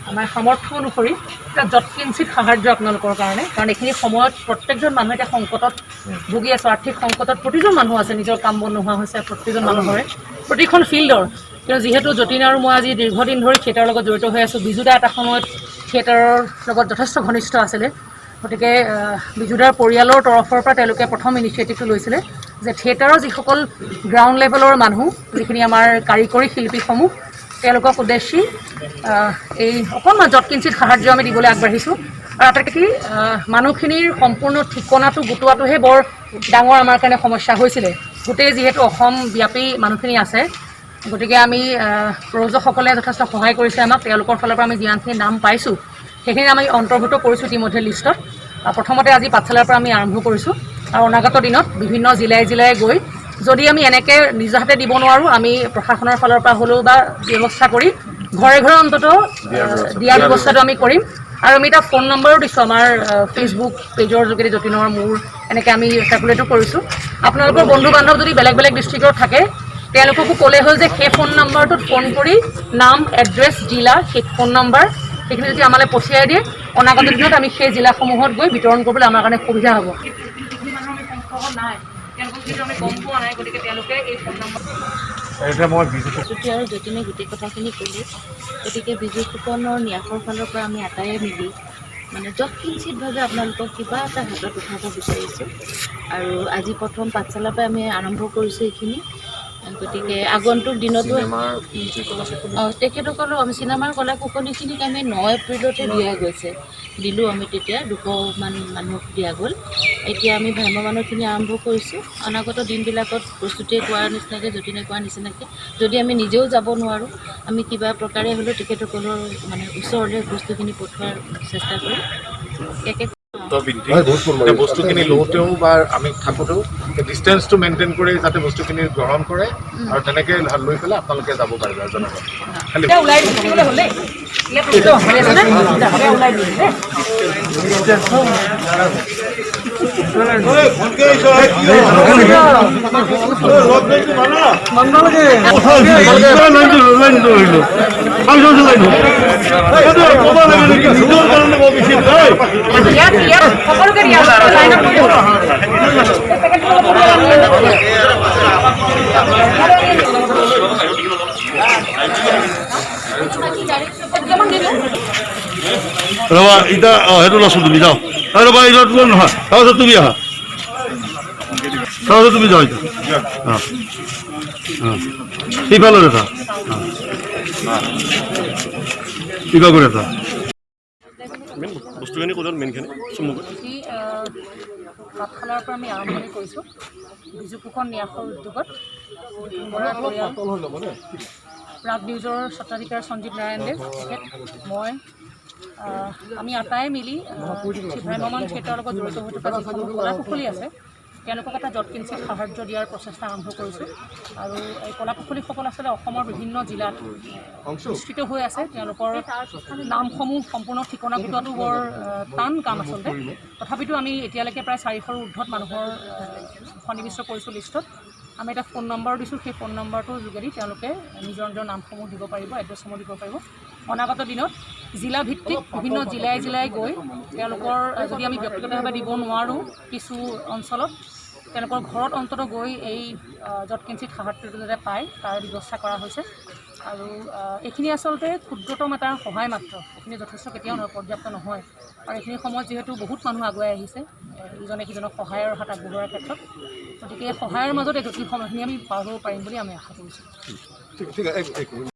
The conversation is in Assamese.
আমাৰ সামৰ্থ্য অনুসৰি এটা যৎকিঞ্চিত সাহায্য আপোনালোকৰ কাৰণে, কাৰণ এইখিনি সময়ত প্ৰত্যেকজন মানুহ এতিয়া সংকটত ভুগি আছে, আৰ্থিক সংকটত প্ৰতিজন মানুহ আছে, নিজৰ কাম বন নোহোৱা হৈছে প্ৰতিজন মানুহৰে, প্ৰতিখন ফিল্ডৰ। কিন্তু যিহেতু যতীন আৰু মই আজি দীৰ্ঘদিন ধৰি থিয়েটাৰৰ লগত জড়িত হৈ আছোঁ, বিজুদা এটা সময়ত থিয়েটাৰৰ লগত যথেষ্ট ঘনিষ্ঠ আছিলে, গতিকে বিজুদাৰ পৰিয়ালৰ তৰফৰ পৰা তেওঁলোকে প্ৰথম ইনিচিয়েটিভটো লৈছিলে যে থিয়েটাৰৰ যিসকল গ্ৰাউণ্ড লেভেলৰ মানুহ, যিখিনি আমাৰ কাৰিকৰী শিল্পীসমূহ, তেওঁলোকক উদ্দেশ্যি এই অকণমান যৎকিঞ্চিত সাহায্য আমি দিবলৈ আগবাঢ়িছোঁ। আৰু আটাইতকৈ মানুহখিনিৰ সম্পূৰ্ণ ঠিকনাটো গোটোৱাটোহে বৰ ডাঙৰ আমাৰ কাৰণে সমস্যা হৈছিলে। গোটেই যিহেতু অসম ব্যাপী মানুহখিনি আছে, গতিকে আমি প্ৰযোজকসকলে যথেষ্ট সহায় কৰিছে আমাক, তেওঁলোকৰ ফালৰ পৰা আমি যিমানখিনি নাম পাইছোঁ সেইখিনি আমি অন্তৰ্ভুক্ত কৰিছোঁ ইতিমধ্যে লিষ্টত। প্ৰথমতে আজি পাঠশালাৰ পৰা আমি আৰম্ভ কৰিছোঁ, আৰু অনাগত দিনত বিভিন্ন জিলাই জিলাই গৈ যদি আমি এনেকৈ নিজৰ হাতে দিব নোৱাৰোঁ, আমি প্ৰশাসনৰ ফালৰ পৰা হ'লেও বা ব্যৱস্থা কৰি ঘৰে ঘৰে অন্ততঃ দিয়াৰ ব্যৱস্থাটো আমি কৰিম। আৰু আমি এটা ফোন নম্বৰো দিছোঁ, আমাৰ ফেচবুক পেজৰ যোগেদি যতীনৰ মোৰ এনেকৈ আমি চাৰ্কুলেটো কৰিছোঁ। আপোনালোকৰ বন্ধু বান্ধৱ যদি বেলেগ বেলেগ ডিষ্ট্ৰিক্টত থাকে, তেওঁলোককো ক'লে হ'ল যে সেই ফোন নম্বৰটোত ফোন কৰি নাম, এড্ৰেছ, জিলা, সেই ফোন নম্বৰ সেইখিনি যদি আমালৈ পঠিয়াই দিয়ে, অনাগত দিনত আমি সেই জিলাসমূহত গৈ বিতৰণ কৰিবলৈ আমাৰ কাৰণে সুবিধা হ'ব। যিখিনি মানুহ আমি সংগ্ৰহ নাই, তেওঁলোকক যিহেতু আমি গম পোৱা নাই, গতিকে তেওঁলোকে এই ফোন নম্বৰ আৰু যতীনে গোটেই কথাখিনি ক'লে, গতিকে বিজু ফুকনৰ ন্যাসৰ ফালৰ পৰা আমি আটায়ে মিলি মানে যৎকিঞ্চিতভাৱে আপোনালোকক কিবা এটা হাতত উঠাব বিচাৰিছোঁ। আৰু আজি প্ৰথম পাঠশালাৰ পৰা আমি আৰম্ভ কৰিছোঁ এইখিনি। গতিকে আগন্তুক দিনতো তেখেতসকলক আমি চিনেমাৰ কলা কুশলীখিনিক আমি 9 এপ্ৰিলতে দিয়া গৈছে, দিলোঁ আমি তেতিয়া 200মান মানুহক দিয়া গ'ল। এতিয়া আমি ভ্ৰাম্যমানৰখিনি আৰম্ভ কৰিছোঁ। অনাগত দিনবিলাকত প্ৰস্তুতিয়ে কোৱাৰ নিচিনাকৈ, যতীনে কোৱাৰ নিচিনাকৈ যদি আমি নিজেও যাব নোৱাৰোঁ, আমি কিবা প্ৰকাৰে হ'লেও তেখেতসকলৰ মানে ওচৰলৈ বস্তুখিনি পঠোৱাৰ চেষ্টা কৰিম। বস্তুখিনি লওঁতেও বা আমি থাকোঁতেও ডিষ্টেঞ্চটো মেইনটেইন কৰি যাতে বস্তুখিনি গ্ৰহণ কৰে, আৰু তেনেকৈ লৈ পেলাই আপোনালোকে যাব পাৰিব আৰু জনাব। ৰবা এতিয়া সেইটো লৈছোঁ, তুমি যাওঁ ৰবা, এইটো নহয় তাৰপিছত তুমি আহা, তাৰপিছত তুমি যাওঁ এতিয়া সিফালৰ এটা কিবা কৰে এটা বস্তুখিনি ক'ত মেইনখিনি পাঠশালাৰ পৰা আমি আৰম্ভণি কৰিছোঁ বিজু ফুকন ন্যাসৰ উদ্যোগত। প্ৰাগ নিউজৰ স্বত্বাধিকাৰ সঞ্জীৱ নাৰায়ণ দেৱ, তেখেত, মই, আমি আটায়ে মিলি ভ্ৰাম্যমান থিয়েটাৰৰ লগত জড়িত হৈ থকা যিসমূহ কলা কুশলী আছে তেওঁলোকক এটা যৎকিঞ্চিত সাহায্য দিয়াৰ প্ৰচেষ্টা আৰম্ভ কৰিছোঁ। আৰু এই কলা কুশলীসকল আচলতে অসমৰ বিভিন্ন জিলাত বিস্তৃত হৈ আছে। তেওঁলোকৰ নামসমূহ সম্পূৰ্ণ ঠিকনা গোটোৱাটো বৰ টান কাম আচলতে। তথাপিতো আমি এতিয়ালৈকে প্ৰায় 400ৰ ঊৰ্ধত মানুহৰ সন্নিৱিষ্ট কৰিছোঁ লিষ্টত। আমি এটা ফোন নম্বৰ দিছোঁ, সেই ফোন নম্বৰটোৰ যোগেদি তেওঁলোকে নিজৰ নিজৰ নামসমূহ দিব পাৰিব, এড্ৰেছসমূহ দিব পাৰিব। অনাগত দিনত জিলাভিত্তিক বিভিন্ন জিলাই জিলাই গৈ তেওঁলোকৰ যদি আমি ব্যক্তিগতভাৱে দিব নোৱাৰোঁ কিছু অঞ্চলত, তেওঁলোকৰ ঘৰত অন্ততঃ গৈ এই যৎকিঞ্চিত সাহায্যটো যাতে পায় তাৰ ব্যৱস্থা কৰা হৈছে। আৰু এইখিনি আচলতে ক্ষুদ্ৰতম এটা সহায় মাত্ৰ, এইখিনি যথেষ্ট কেতিয়াও পৰ্যাপ্ত নহয়। আৰু এইখিনি সময়ত যিহেতু বহুত মানুহ আগুৱাই আহিছে ইজনে সিজনক সহায়ৰ হাত আগবঢ়োৱাৰ ক্ষেত্ৰত, গতিকে এই সহায়ৰ মাজত এই জটিল সময়খিনি আমি পাৰ হ'ব পাৰিম বুলি আমি আশা কৰিছোঁ।